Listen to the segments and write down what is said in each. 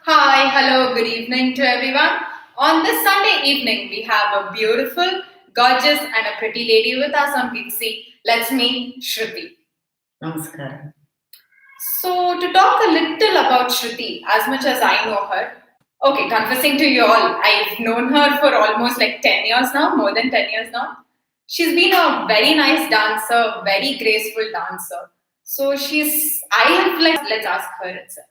Hi, hello, good evening to everyone. On this Sunday evening, we have a beautiful, gorgeous, and a pretty lady with us on Gigsy. Let's meet Shruthi. Namaskaram. So, to talk a little about Shruthi, as much as I know her, okay, confessing to you all, I've known her for almost like 10 years now, more than 10 years now. She's been a very nice dancer, very graceful dancer. So, I have like, let's ask her itself.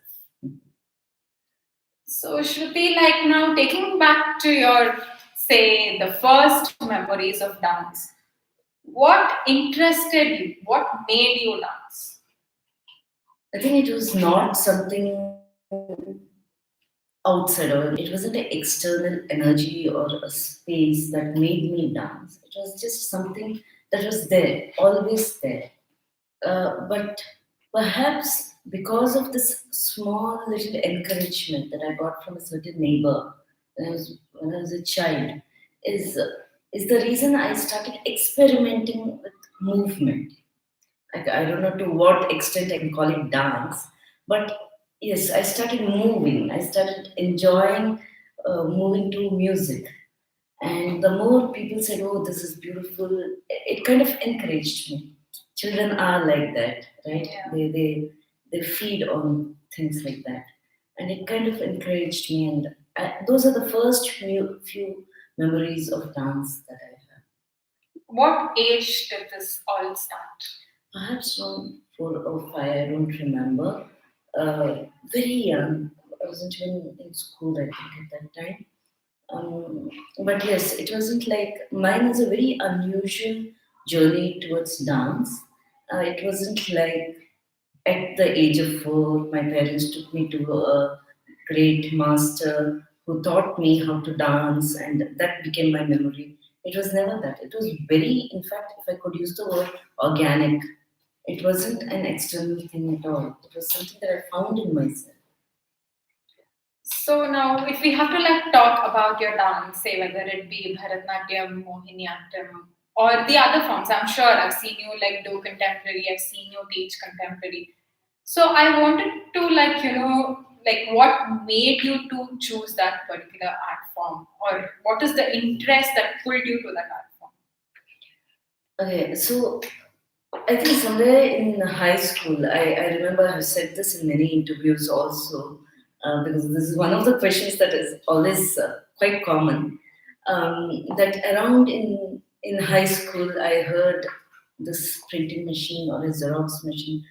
So, Shruti, like now taking back to your, say, the first memories of dance, what interested you? What made you dance? I think it was not something outside, or it wasn't an external energy or a space that made me dance. It was just something that was there, always there. But perhaps because of this small little encouragement that I got from a certain neighbor when I was a child, is is the reason I started experimenting with movement. I don't know to what extent I can call it dance, but yes, I started moving. I started enjoying moving to music. And the more people said, "Oh, this is beautiful," it kind of encouraged me. Children are like that, right? Yeah. They feed on things like that, and it kind of encouraged me. And those are the first few memories of dance that I have. What age did this all start? Perhaps around 4 or 5, I don't remember. Very young. I wasn't even in school, I think, at that time. But yes, it wasn't like mine is a very unusual journey towards dance. It wasn't like at the age of 4, my parents took me to a great master who taught me how to dance, and that became my memory. It was never that. It was very, in fact, if I could use the word organic, it wasn't an external thing at all. It was something that I found in myself. So now, if we have to like talk about your dance, say whether it be Bharatnatyam, Mohiniyattam, or the other forms, I'm sure I've seen you like do contemporary, I've seen you teach contemporary. So I wanted to like what made you to choose that particular art form, or what is the interest that pulled you to that art form? Okay, so I think somewhere in high school, I remember I've said this in many interviews also, because this is one of the questions that is always quite common. That around in high school, I heard this printing machine or a Xerox machine,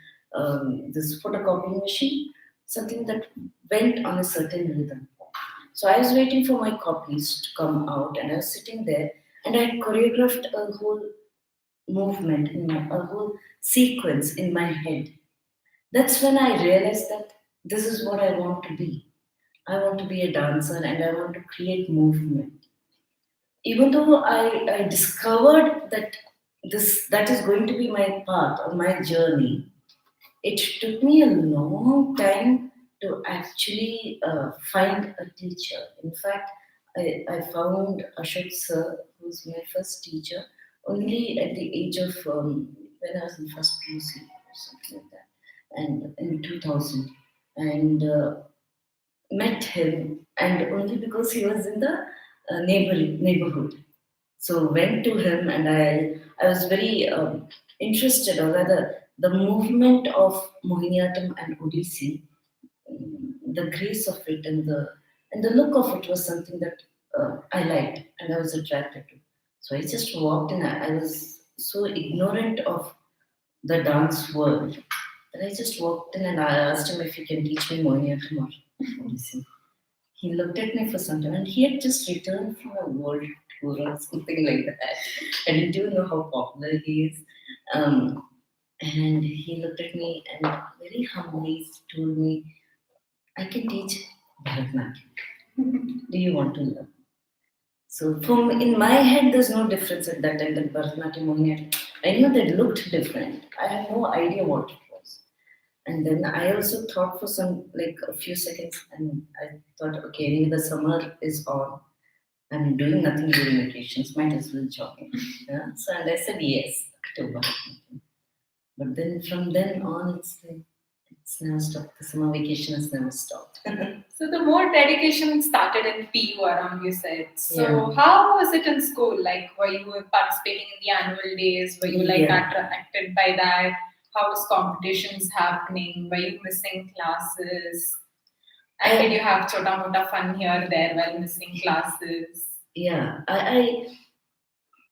this photocopying machine, something that went on a certain rhythm. So I was waiting for my copies to come out, and I was sitting there, and I choreographed a whole movement a whole sequence in my head. That's when I realized that this is what I want to be. I want to be a dancer and I want to create movement. Even though I discovered that that is going to be my path or my journey, it took me a long time to actually find a teacher. In fact, I found Ashok sir, who's my first teacher, only at the age of when I was in first PUC or something like that, and in 2000, and met him, and only because he was in the neighborhood. So went to him, and I was very interested, or rather, the movement of Mohiniyattam and Odissi, the grace of it and the look of it was something that I liked and I was attracted to. So I just walked in. I was so ignorant of the dance world that I just walked in and I asked him if he can teach me Mohiniyattam or Odissi. He looked at me for some time, and he had just returned from a world tour or something like that. I didn't even know how popular he is. Um, and he looked at me and very humbly told me, "I can teach Bharatanatyam. Do you want to learn?" So, in my head, there's no difference at that time that Bharatanatyam, Mohiniyattam. I knew they looked different. I had no idea what it was. And then I also thought for some, like a few seconds, and I thought, okay, anyway, the summer is on. I'm doing nothing during vacations, might as well join. Yeah? So, and I said yes to Bharatanatyam. But then from then on, it's like, It's never stopped. The summer vacation has never stopped. So the more dedication started in PU around, you said. So Yeah. how was it in school? Like, were you participating in the annual days? Were you like Yeah. attracted by that? How was competitions happening? Were you missing classes? And did you have chota mota fun here or there while missing classes? Yeah,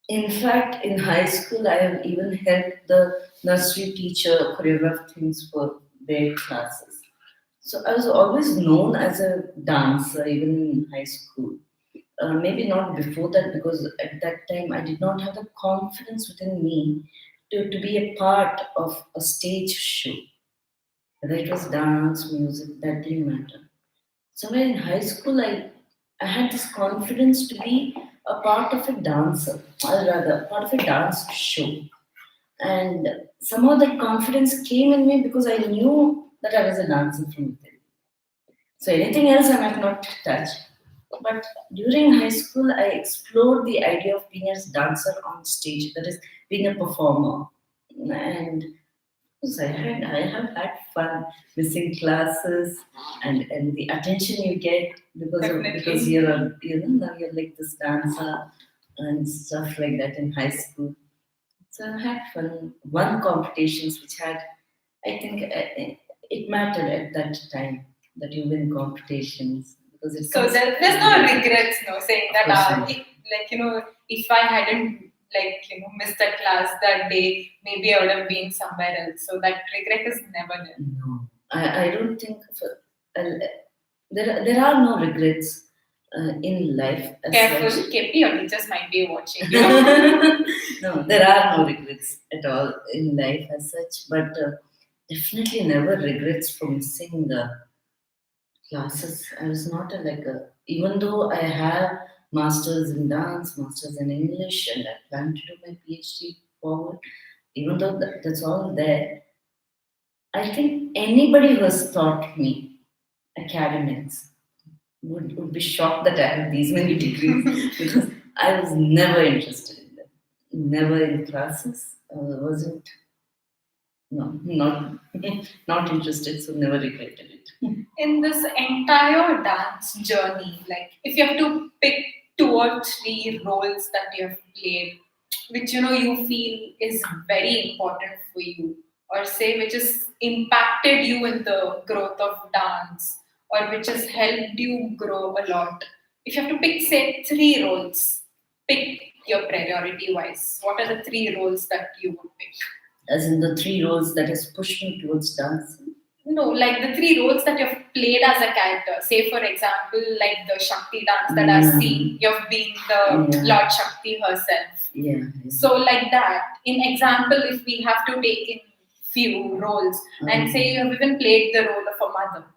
in fact, in high school, I have even helped the nursery teacher choreograph things for their classes. So I was always known as a dancer, even in high school. Maybe not before that, because at that time I did not have the confidence within me to be a part of a stage show. Whether it was dance, music, that didn't matter. Somewhere in high school, I had this confidence to be a part of a dancer, or rather, part of a dance show. And somehow that confidence came in me because I knew that I was a dancer from within. So anything else I might not touch. But during high school, I explored the idea of being a dancer on stage, that is, being a performer. And yes, I have had fun missing classes and the attention you get because Definitely. you're now you're like this dancer and stuff like that in high school. So I had fun. Won competitions which had I think it mattered at that time that you win competitions because it So comes. there's no regrets, no, saying Of that course not. like if I hadn't missed that class that day, maybe I would have been somewhere else. So that regret is never there. No, I don't think there are no regrets in life as Careful, such. KP, your teachers might be watching you. No, there are no regrets at all in life as such, but definitely never regrets for missing the classes. I was not even though I have masters in dance, masters in English, and I plan to do my PhD forward, even though that's all there, I think anybody who has taught me academics would be shocked that I have these many degrees because I was never interested in them. Never in classes. Wasn't no not not interested, so never regretted it. In this entire dance journey, like if you have to pick two or three roles that you have played, which you feel is very important for you, or say which has impacted you in the growth of dance, or which has helped you grow a lot. If you have to pick, say, three roles, pick your priority wise. What are the three roles that you would pick? As in the three roles that has pushed me towards dancing. No, like the three roles that you've played as a character. Say, for example, like the Shakti dance that I've seen, you've been the Lord Shakti herself. Yeah. So, like that, in example, if we have to take in few roles, and say you have even played the role of a mother,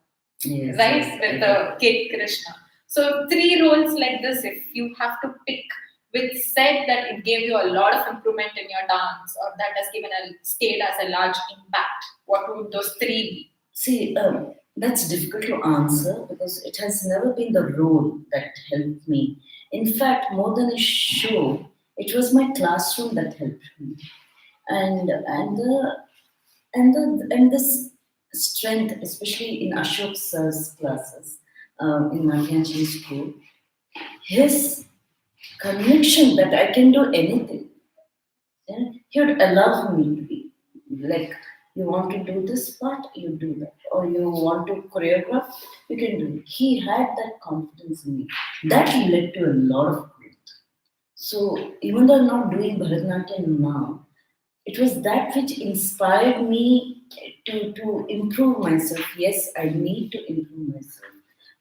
Yes, right, yes, with the Kid Krishna. So, three roles like this, if you have to pick, which said that it gave you a lot of improvement in your dance, or that has given a stayed as a large impact, what would those three be? See, that's difficult to answer because it has never been the role that helped me. In fact, more than a show, it was my classroom that helped me, and this strength, especially in Ashok sir's classes in Madhyanjali school, his conviction that I can do anything. Yeah? He would allow me to be like, you want to do this part, you do that, or you want to choreograph, you can do it. He had that confidence in me. That led to a lot of growth. So even though I'm not doing Bharatanatyam now, it was that which inspired me to improve myself. Yes, I need to improve myself.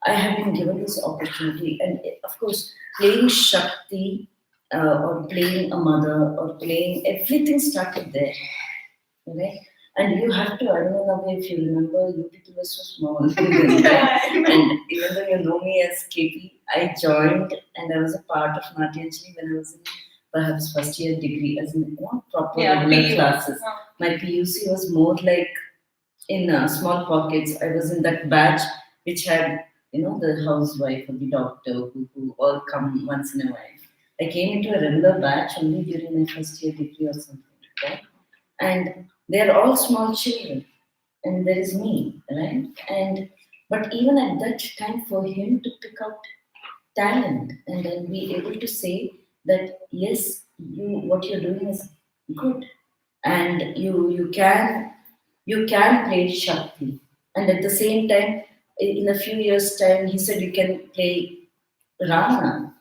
I have been given this opportunity, and of course, playing Shakti or playing a mother or playing everything started there. Okay? And you have to, I don't know if you remember, you people were so small. And even though you know me as KP, I joined and I was a part of Natyanjali when I was in perhaps first year degree, as in not proper regular classes. My PUC was more like in small pockets. I was in that batch which had, the housewife or the doctor who all come once in a while. I came into a regular batch only during my first year degree or something like that. And they're all small children. and there is me, right? And but even at that time, for him to pick out talent and then be able to say that yes, you what you're doing is good, and you can play Shakti, and at the same time, in a few years' time, he said you can play Ravana,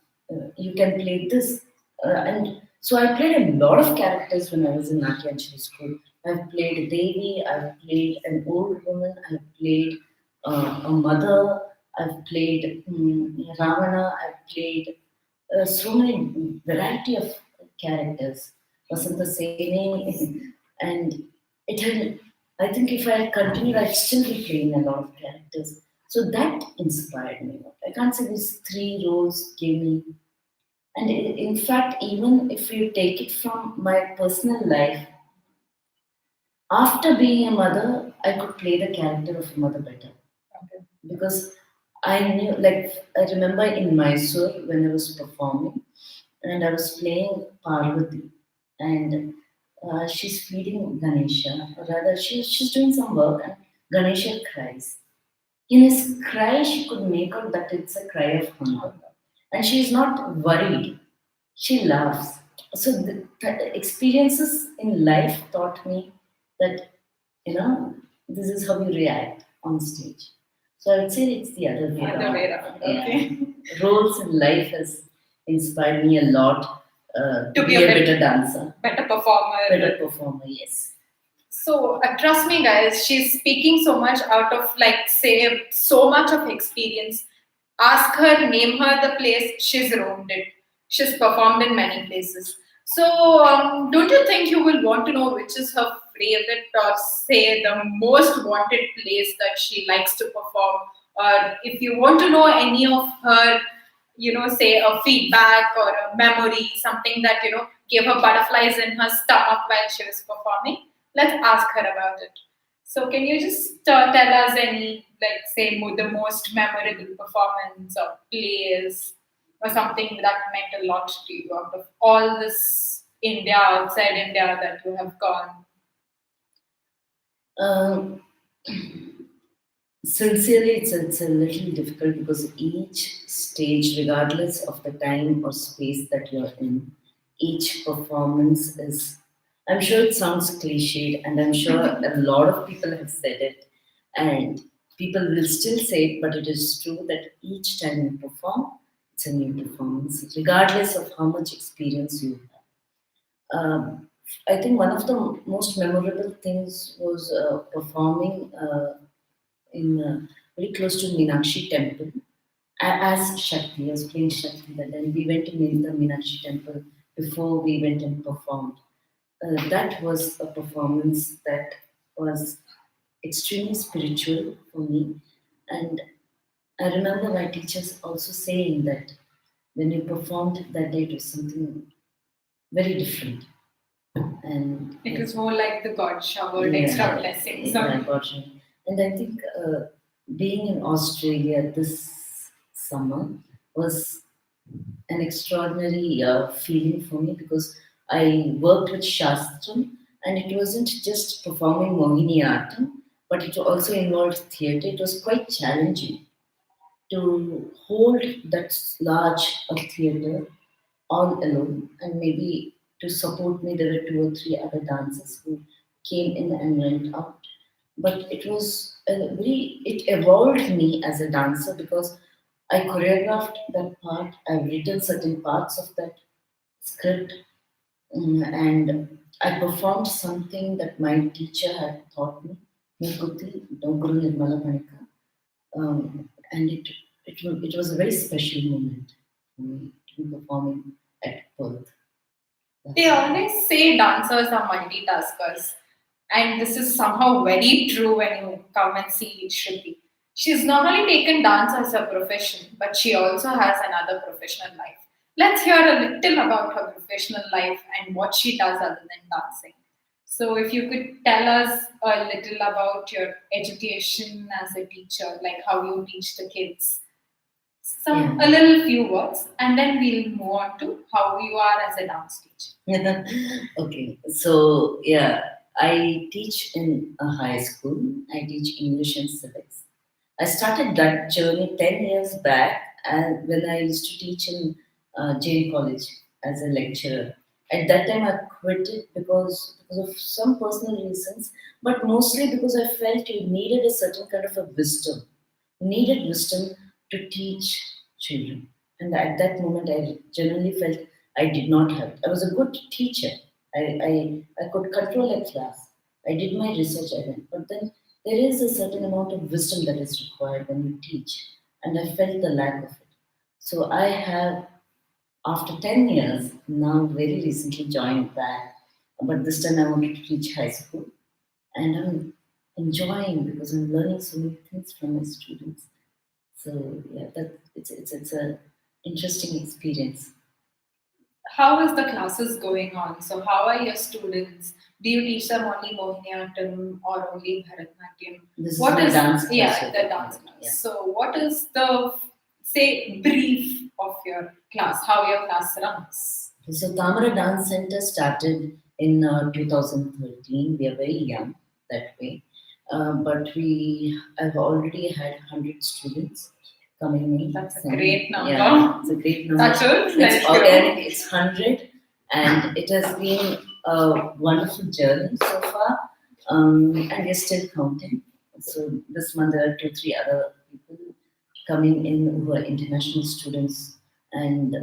you can play this. And so I played a lot of characters when I was in Natyanjali school. I've played a Devi, I've played an old woman, I've played a mother, I've played Ravana, I've played so many variety of characters. Vasanta Seni, and it had, I think if I had continued, I'd still be playing a lot of characters. So that inspired me. I can't say these three roles gave me. And in fact, even if you take it from my personal life, after being a mother, I could play the character of a mother better. Okay. Because I knew, like, I remember in Mysore when I was performing, and I was playing Parvati, and she's feeding Ganesha, or rather, she's doing some work, and Ganesha cries. In his cry, she could make out that it's a cry of hunger, and she's not worried. She laughs. So the experiences in life taught me that this is how you react on stage. So I would say it's the other way Other around. way around. Yeah. Okay. Roles in life has inspired me a lot to To be be a a better dancer, better performer. better performer. Yes. So trust me, guys, she's speaking so much out of like say so much of experience. Ask her, name her the place she's roamed it. She's performed in many places. So don't you think you will want to know which is her favorite or say the most wanted place that she likes to perform? Or if you want to know any of her, say a feedback or a memory, something that gave her butterflies in her stomach while she was performing, let's ask her about it. So, can you just tell us any, like, say, the most memorable performance or plays or something that meant a lot to you out of all this India, outside India that you have gone? Um, Sincerely, it's a little difficult because each stage, regardless of the time or space that you're in, each performance is. I'm sure it sounds cliched, and I'm sure a lot of people have said it, and people will still say it, but it is true that each time you perform, it's a new performance, regardless of how much experience you have. I think one of the most memorable things was performing. In very close to Meenakshi temple as Shakti. I was playing Shakti that day. We went to the Meenakshi temple before we went and performed. That was a performance that was extremely spiritual for me. And I remember my teachers also saying that when you performed that day, it was something very different. And It was more like the God showered yeah, extra blessings yeah, on you. unfortunately. And I think being in Australia this summer was an extraordinary feeling for me because I worked with Shastram, and it wasn't just performing Mohiniyattam, but it also involved theatre. It was quite challenging to hold that large a theatre all alone, and maybe to support me there were two or three other dancers who came in and went out. But it was it evolved me as a dancer because I choreographed that part, I've written certain parts of that script, and I performed something that my teacher had taught me, Nikuti Doguru Nirmala Panika. And it was a very special moment for me to be performing at Perth. They always say dancers are multitaskers, and this is somehow very true when you come and see Shruthi. She's not only taken dance as a profession, but she also has another professional life. Let's hear a little about her professional life and what she does other than dancing. So, if you could tell us a little about your education as a teacher, like how you teach the kids, some a Yeah. little few words, and then we'll move on to how you are as a dance teacher. Okay, so yeah, I teach in a high school. I teach English and civics. I started that journey 10 years back and when I used to teach in Jain College as a lecturer. At that time, I quit it because of some personal reasons, but mostly because I felt you needed a certain kind of a wisdom. You needed wisdom to teach children. And at that moment, I genuinely felt I did not have it. I was a good teacher. I could control a class. I did my research, I went. But then there is a certain amount of wisdom that is required when you teach. And I felt the lack of it. So I have, after 10 years, now very recently joined back. But this time I wanted to teach high school. And I'm enjoying because I'm learning so many things from my students. So yeah, that it's a interesting experience. How is the classes going on? So, how are your students? Do you teach them only Mohiniyattam or only Bharatnatyam? This is What my is dance class. yeah you're the talking dance about. class? Yeah. So, what is the say brief of your class? How your class runs? So Tamara Dance Center started in 2013. We are very young that way, but we have already had 100 students coming in. That's a So, great number. yeah, it's a great number. That's it. It's Let's organic. go. It's 100, and it has been a wonderful journey so far, and we're still counting. So this month there are two, three other people coming in who are international students and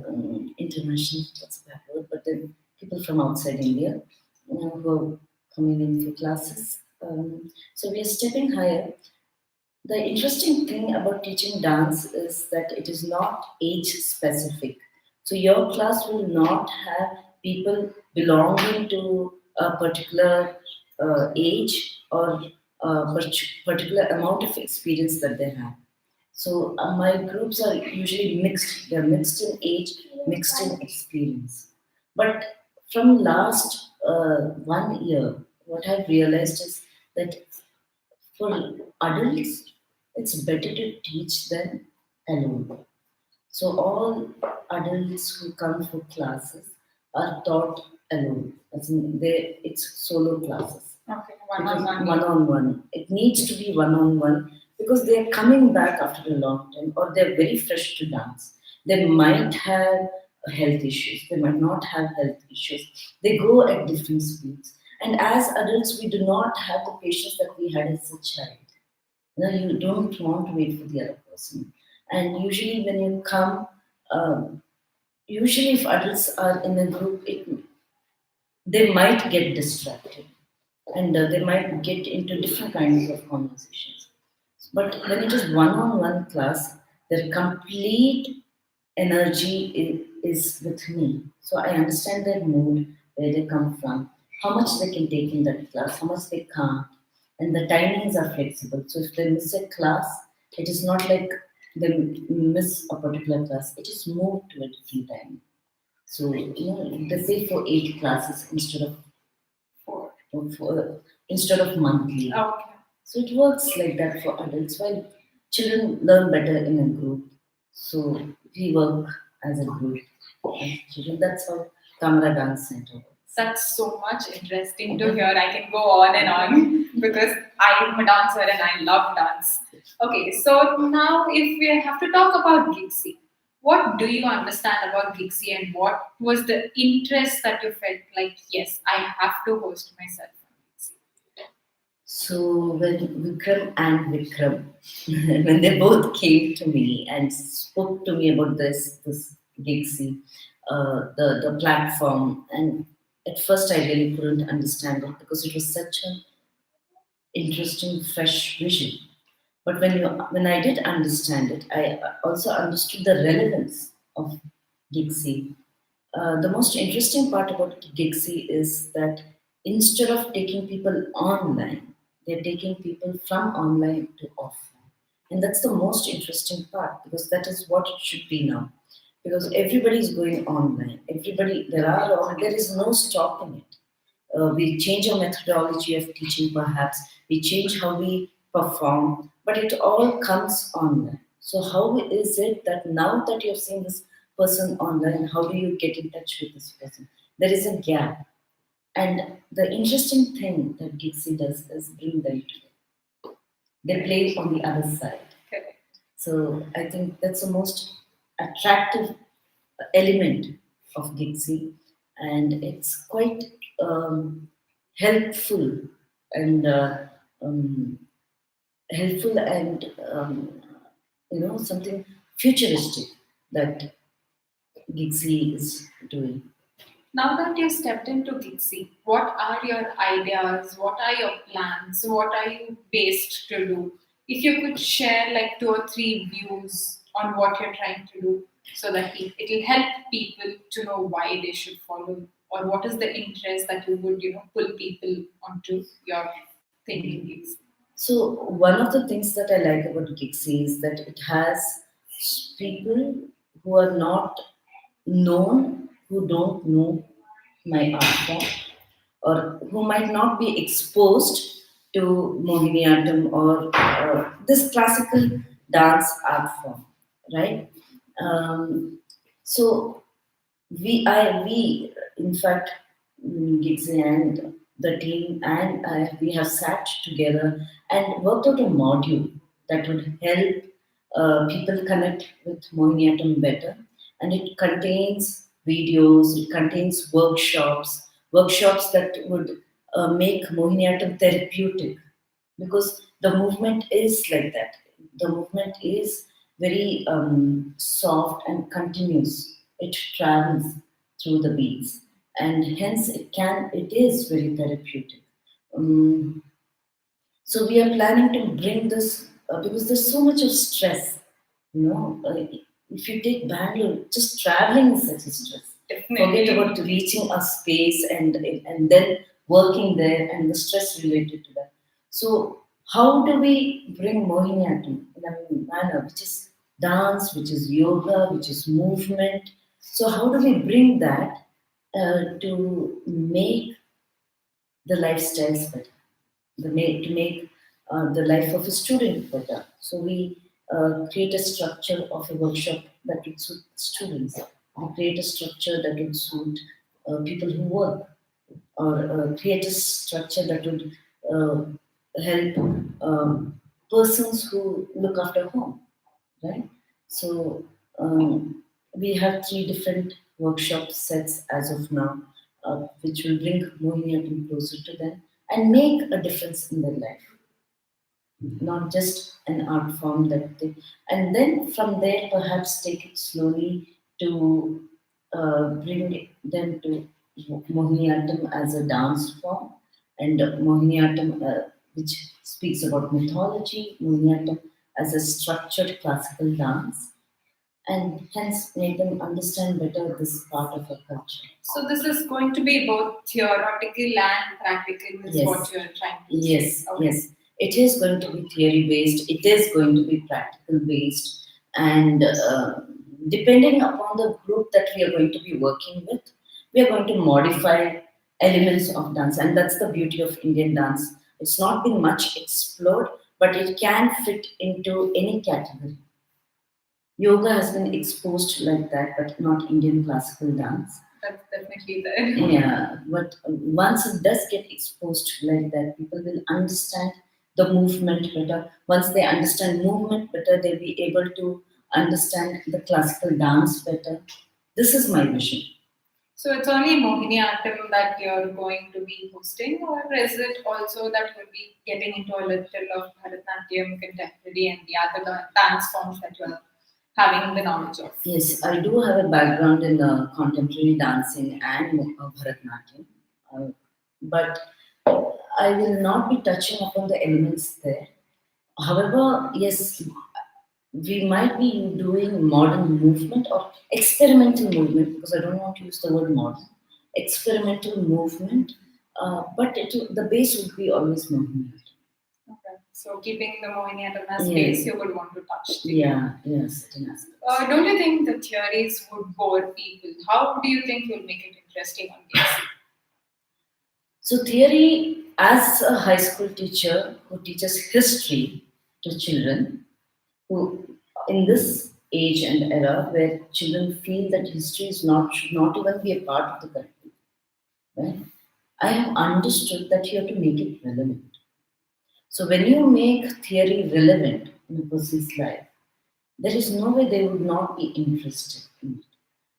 international, what's that word, but then people from outside India who are coming in for classes. So we are stepping higher. The interesting thing about teaching dance is that it is not age specific. So your class will not have people belonging to a particular age or particular amount of experience that they have. So my groups are usually mixed. They're mixed in age, mixed in experience. But from last 1 year, what I've realized is that for adults, it's better to teach them alone. So all adults who come for classes are taught alone. As in it's solo classes. Okay, one Because on one. one on one. It needs to be one on one because they're coming back after a long time or they're very fresh to dance. They might have health issues, they might not have health issues. They go at different speeds. And as adults, we do not have the patience that we had as a child. You don't want to wait for the other person. And usually, when you come, um, usually if adults are in a group, they might get distracted and they might get into different kinds of conversations. But when it is one-on-one class, their complete energy is with me. So I understand their mood, where they come from, how much they can take in that class, how much they can't, and the timings are flexible. So if they miss a class, it is not like they miss a particular class. It is moved to a different time. So they say for 8 classes Four. instead of monthly. Okay. So it works like that for adults, while children learn better in a group. So we work as a group as children. That's how Tamara Dance Center works. That's so much interesting to hear. I can go on and on because I'm a dancer and I love dance. Okay, so now if we have to talk about Gigsy, what do you understand about Gigsy and what was the interest that you felt like, yes, I have to host myself on Gigsy? So when Vikram and Vikram, when they both came to me and spoke to me about this Gigsy, the platform, and at first I really couldn't understand it because it was such an interesting, fresh vision. But when I did understand it, I also understood the relevance of Gigsy. The most interesting part about Gigsy is that instead of taking people online, they're taking people from online to offline. And that's the most interesting part because that is what it should be now. Because everybody is going online. There is no stopping it. We change our methodology of teaching, perhaps. We change how we perform, but it all comes online. So, how is it that now that you've seen this person online, how do you get in touch with this person? There is a gap. And the interesting thing that Gigsy does is bring them together. They play on the other side. Correct. So I think that's the most attractive element of Gigsy, and it's quite helpful and um, helpful and something futuristic that Gigsy is doing. Now that you've stepped into Gigsy, what are your ideas? What are your plans? What are you based to do? If you could share like two or three views on what you're trying to do so that it'll help people to know why they should follow or what is the interest that you would, pull people onto your thinking Gigsy. So one of the things that I like about Gigsy is that it has people who are not known, who don't know my art form, or who might not be exposed to Mohiniyattam or this classical dance art form, right? Um, so we in fact, Giggsy and the team and we have sat together and worked out a module that would help people connect with Mohiniyattam better. And it contains videos, it contains workshops that would make Mohiniyattam therapeutic, because the movement is like that. The movement is very soft and continuous. It travels through the beats, and hence it is very therapeutic. Um, so we are planning to bring this because there's so much of stress. If you take Bangalore, just traveling is such a stress. Definitely. Forget about reaching a space and then working there and the stress related to that. So how do we bring Mohiniyattam in a manner which is dance, which is yoga, which is movement? So how do we bring that to make the lifestyles better? To make the life of a student better. So we create a structure of a workshop that would suit students. We create a structure that would suit people who work, or create a structure that would help persons who look after home, right? So we have three different workshop sets as of now, which will bring Mohiniyattam closer to them and make a difference in their life, not just an art form that they, and then from there perhaps take it slowly to bring them to Mohiniyattam as a dance form, and Mohiniyattam, which speaks about mythology, Mohiniyattam as a structured classical dance, and hence make them understand better this part of our culture. So this is going to be both theoretical and practical is Yes. what you're trying to Yes, say. Okay. yes. It is going to be theory based, it is going to be practical based, and depending upon the group that we are going to be working with, we are going to modify elements of dance, and that's the beauty of Indian dance. It's not been much explored, but it can fit into any category. Yoga has been exposed like that, but not Indian classical dance. That's definitely there. Yeah, but once it does get exposed like that, people will understand the movement better. Once they understand movement better, they'll be able to understand the classical dance better. This is my vision. So it's only Mohiniyattam that you're going to be hosting, or is it also that you'll be getting into a little of Bharatanatyam, contemporary, and the other dance forms that you're having the knowledge of? Yes, I do have a background in contemporary dancing and Bharatanatyam, but I will not be touching upon the elements there. However, yes, we might be doing modern movement or experimental movement, because I don't want to use the word modern. Experimental movement, but the base would be always movement. Okay. So keeping the Mohiniyattam as Yeah. base, you would want to touch the Yeah, yes, certain aspects. Don't you think the theories would bore people? How do you think you'll make it interesting on these? So, theory, as a high school teacher who teaches history to children, who in this age and era where children feel that history is not should not even be a part of the curriculum, right? I have understood that you have to make it relevant. So when you make theory relevant in a person's life, there is no way they would not be interested in it.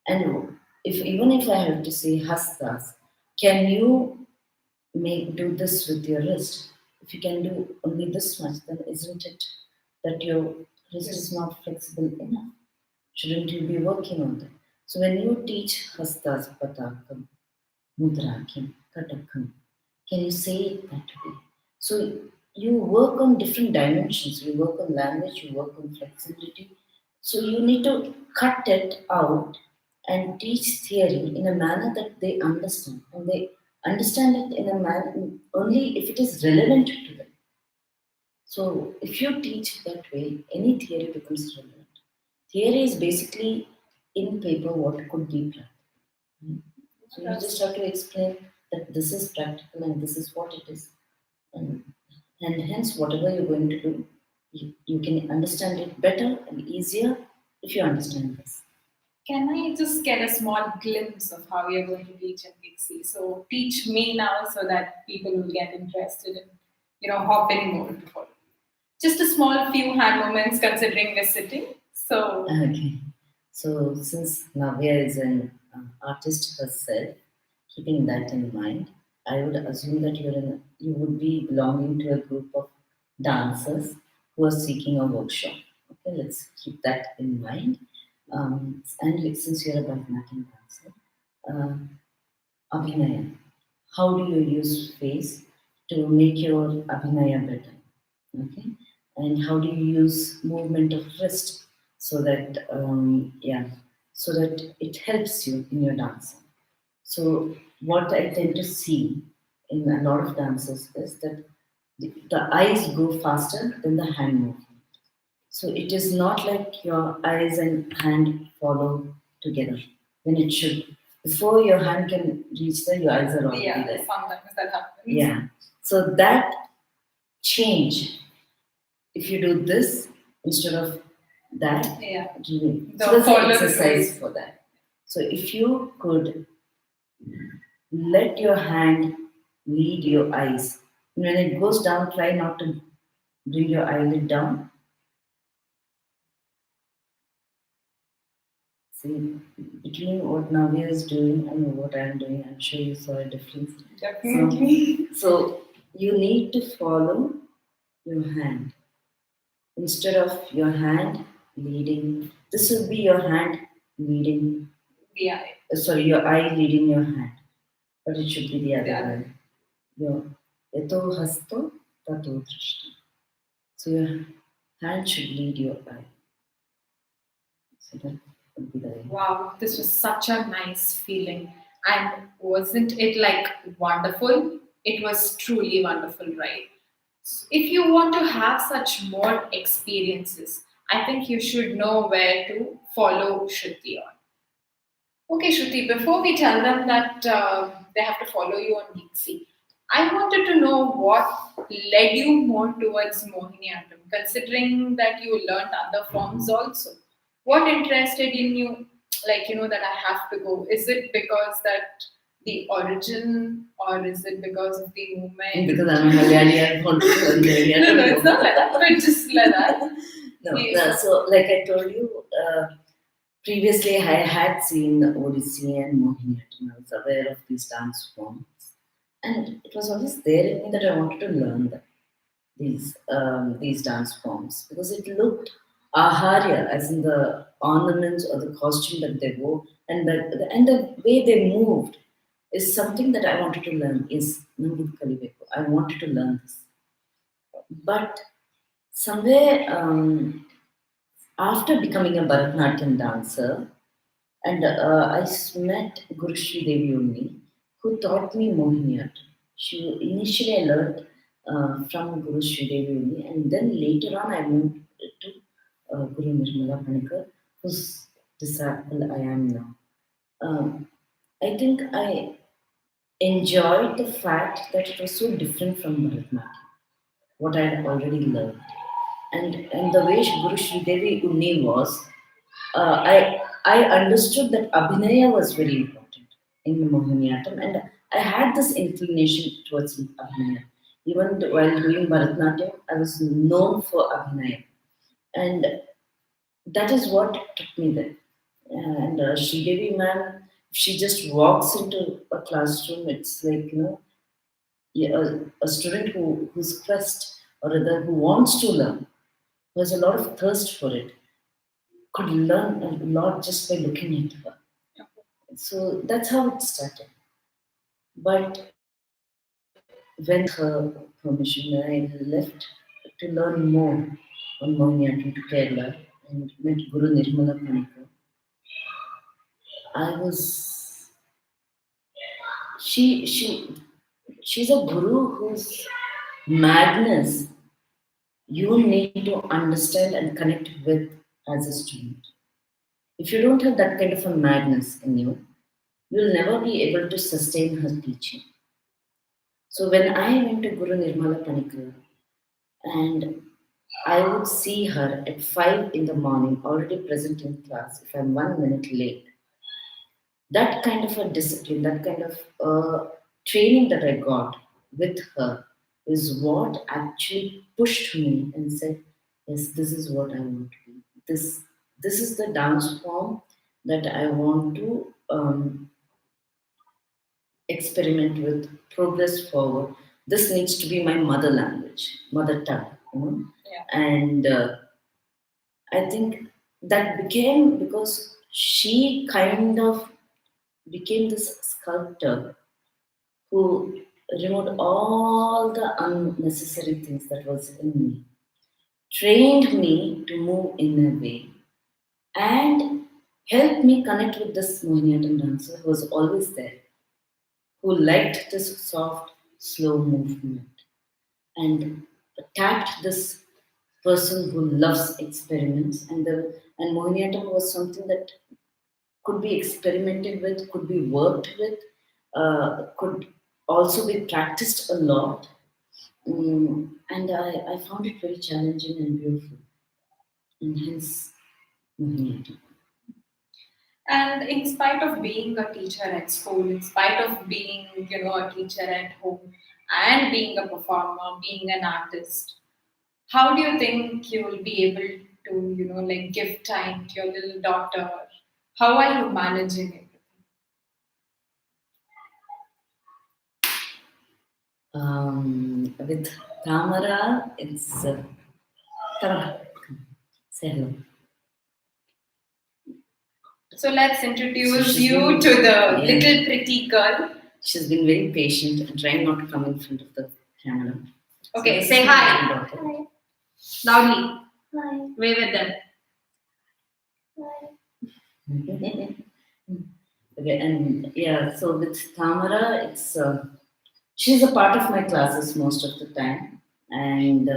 And if even if I have to say hastas, can you do this with your wrist? If you can do only this much, then isn't it that your wrist is not flexible enough? Shouldn't you be working on that? So when you teach hastas, patakam, mudrakim, katakam, can you say it that way? So you work on different dimensions. You work on language, you work on flexibility. So you need to cut it out and teach theory in a manner that they understand. And they understand it in a manner only if it is relevant to them. So if you teach that way, any theory becomes relevant. Theory is basically in paper what could be practical. Right? So you just have to explain that this is practical and this is what it is. And, and hence, whatever you're going to do, you can understand it better and easier if you understand this. Can I just get a small glimpse of how you're going to teach in Gigsy? So teach me now so that people will get interested in, hopping more to follow. Just a small few hand moments considering we're sitting. So Okay. So since Navya is an artist herself, keeping that in mind, I would assume that you would be belonging to a group of dancers who are seeking a workshop. Okay, let's keep that in mind. And since you're a Bharatanatyam dancer, uh, Abhinaya, how do you use face to make your Abhinaya better? Okay, and how do you use movement of wrist so that so that it helps you in your dancing? So what I tend to see in a lot of dances is that the eyes go faster than the hand movement. So it is not like your eyes and hand follow together when it should. Before your hand can reach there, your eyes are already yeah, there. sometimes that happens. Yeah. So that change, if you do this instead of that, Yeah. so that's an exercise for that. So if you could let your hand lead your eyes. When it goes down, try not to bring your eyelid down. See, between what Navya is doing and what I'm doing, I'm sure you saw a difference. Definitely. So you need to follow your hand. Instead of your hand leading, this will be your hand leading, The eye. sorry, your eye leading your hand, but it should be the other Yeah. way. Your yato hasto tato drishti. So your hand should lead your eye. So that would be the way. Wow, this was such a nice feeling. And wasn't it like wonderful? It was truly wonderful, right? If you want to have such more experiences, I think you should know where to follow Shruti on. Okay, Shruti, before we tell them that they have to follow you on Geeksy, I wanted to know what led you more towards Mohiniyattam, considering that you learned other forms also. What interested in you, that I have to go? Is it because that the origin, or is it because of the movement? Because I'm a Malayali, I want to learn Malayali. No, it's not like that, but just like that. No, so like I told you, previously I had seen Odissi and Mohiniyattam. I was aware of these dance forms. And it was always there in me that I wanted to learn them, these dance forms because it looked aharya, as in the ornaments or the costume that they wore, and the way they moved is something that I wanted to learn. Is Nambit Kaliveko. I wanted to learn this, but somewhere after becoming a Bharatanatyam dancer, and met Guru Sri Devi only, who taught me Mohiniyattam. Initially I learned from Guru Sri Devi only, and then later on I moved to Guru Nirmala Panikar, whose disciple I am now. I think I enjoyed the fact that it was so different from Bharatanatyam, what I had already learned. And the way Guru Sri Devi Unni was, I understood that Abhinaya was very important in Mohiniyattam, and I had this inclination towards Abhinaya. Even while doing Bharatanatyam, I was known for Abhinaya. And that is what took me there. And Sridevi ma'am, if she just walks into a classroom, it's like, yeah, a student whose quest, or rather who wants to learn, who has a lot of thirst for it, could learn a lot just by looking at her. So that's how it started. But when her permission, I left to learn more on Mohiniyattam to Kerala and met Guru Nirmala Panikar. I was she she's a guru whose madness you need to understand and connect with as a student. If you don't have that kind of a madness in you, you'll never be able to sustain her teaching. So when I went to Guru Nirmala Panikar and I would see her at 5 in the morning, already present in class, if I'm 1 minute late, that kind of a discipline, that kind of training that I got with her is what actually pushed me and said, yes, this is what I want to be. This is the dance form that I want to experiment with, progress forward. This needs to be my mother language, mother tongue. Yeah. And I think that became because she kind of became this sculptor who removed all the unnecessary things that was in me, trained me to move in a way, and helped me connect with this Mohiniyattam dancer who was always there, who liked this soft, slow movement and tapped this person who loves experiments. And Mohiniyattam was something that could be experimented with, could be worked with, could also be practiced a lot. And I found it very challenging and beautiful, and hence Mohiniyattam. And in spite of being a teacher at school, in spite of being, a teacher at home, and being a performer, being an artist, how do you think you will be able to, give time to your little daughter? How are you managing it? With Tamara, it's Tamara. Say hello. So let's introduce she's you been- to the yeah. little pretty girl. She's been very patient and trying not to come in front of the camera. Okay, this say is my hi. little daughter. Loudly. Hi. Wave at them. Okay, and yeah, so with Tamara, it's she's a part of my classes most of the time, and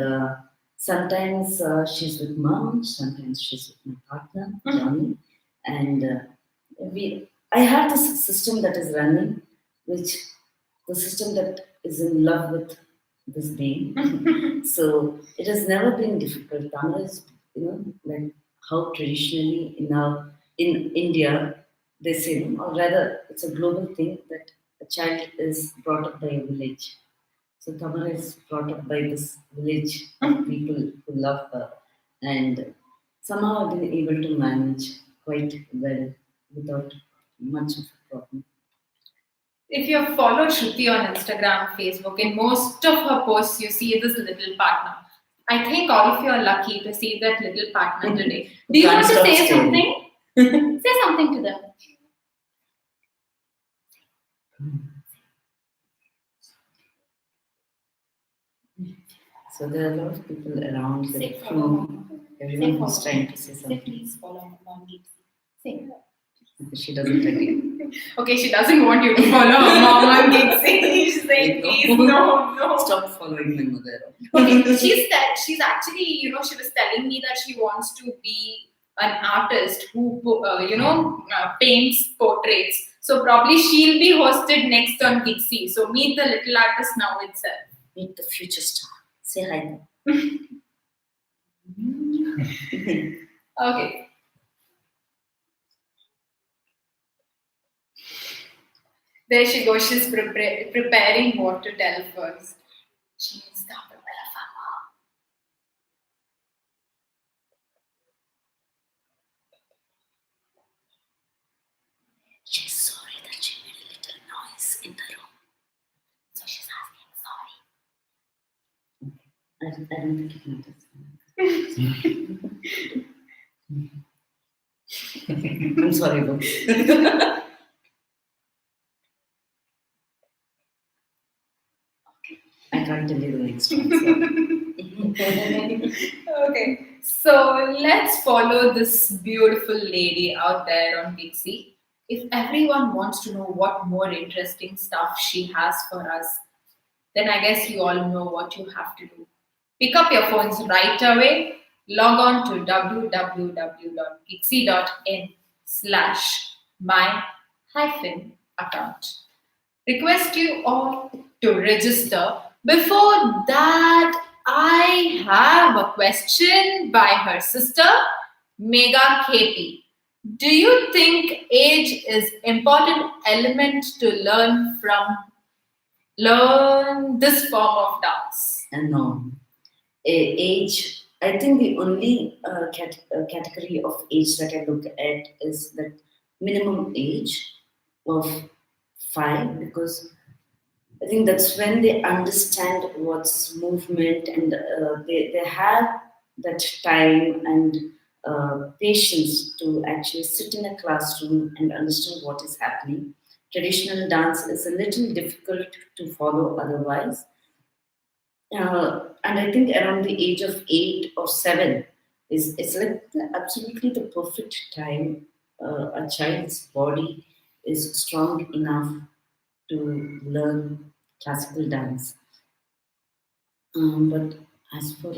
sometimes she's with mom, sometimes she's with my partner Johnny, and we. I have this system that is running, which the system that is in love with this being. So it has never been difficult. Tamara is, like how traditionally in India they say, or rather, it's a global thing that a child is brought up by a village. So Tamara is brought up by this village of people who love her, and somehow I've been able to manage quite well without much of a problem. If you follow Shruthi on Instagram, Facebook, in most of her posts, you see this little partner. I think all of you are lucky to see that little partner today. Do you Can't want to stop say staring. something? Say something to them. So there are a lot of people around Say the follow crew. mom. Everyone Say who's follow. trying to say Say something. please follow mom Gigsy. Say. She doesn't agree. Okay, she doesn't want you to follow her mom on Gigsy. She's saying, please, no. Stop following my mother. Okay, she's actually, she was telling me that she wants to be an artist who, paints portraits. So probably she'll be hosted next on Gigsy. So meet the little artist now itself. Meet the future star. Say hi. Okay. There she goes. She's preparing what to tell first. She needs the umbrella farmer. She's sorry that she made a little noise in the room. So she's asking sorry. I don't think you noticed. I'm sorry, folks. I can't tell you the next one. Okay, so let's follow this beautiful lady out there on Gigsy. If everyone wants to know what more interesting stuff she has for us, then I guess you all know what you have to do. Pick up your phones right away, log on to www.gigsy.in/my-account. Request you all to register. Before that, I have a question by her sister, Mega KP. Do you think age is important element to learn this form of dance? And no. Age, I think the only category of age that I look at is that minimum age of 5, because I think that's when they understand what's movement, and they have that time and patience to actually sit in a classroom and understand what is happening. Traditional dance is a little difficult to follow otherwise. And I think around the age of 8 or 7 is it's like absolutely the perfect time. A child's body is strong enough to learn classical dance. But as for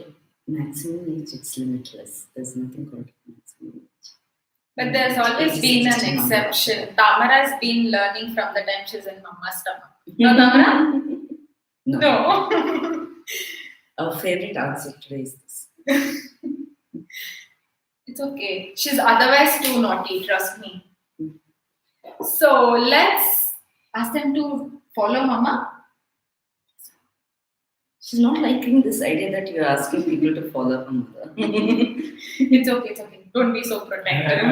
maximum age, it's limitless. There's nothing called maximum age. But there's always been an exception. Tamara has been learning from the time she's in mama's stomach. No, Tamara? No. Our favorite answer today is this. It's okay. She's otherwise too naughty, trust me. So let's ask them to follow mama. She's not liking this idea that you're asking people to follow her mother. It's okay. Don't be so protective.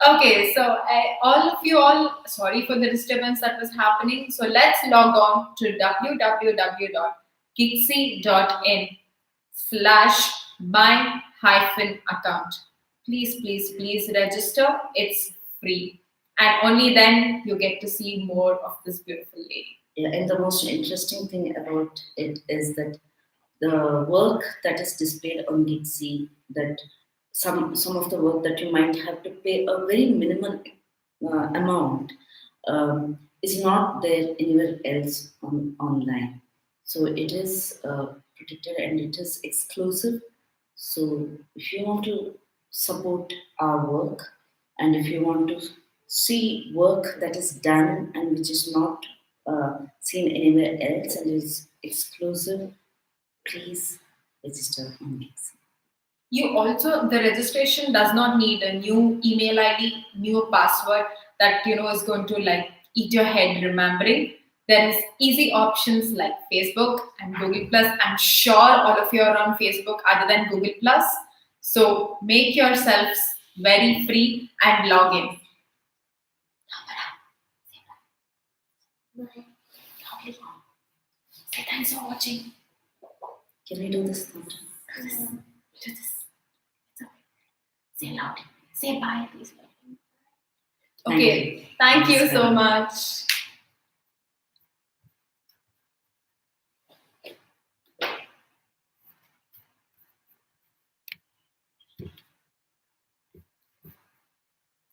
Okay, so all of you all, sorry for the disturbance that was happening. So let's log on to www.gigsy.in/my-account. Please register. It's free. And only then you get to see more of this beautiful lady. Yeah, and the most interesting thing about it is that the work that is displayed on Gigsy, that some of the work that you might have to pay a very minimal amount, is not there anywhere else online. So it is protected and it is exclusive. So if you want to support our work, and if you want to see work that is done and which is not seen anywhere else and is exclusive, please register on Gigsy. You also, the registration does not need a new email ID, new password that is going to like eat your head remembering. There is easy options like Facebook and Google Plus. I'm sure all of you are on Facebook other than Google Plus. So make yourselves very free and log in. Say thanks for watching. Can we do this? Do this. It's okay. Say loud. Say bye, please. Okay. Thank you so much.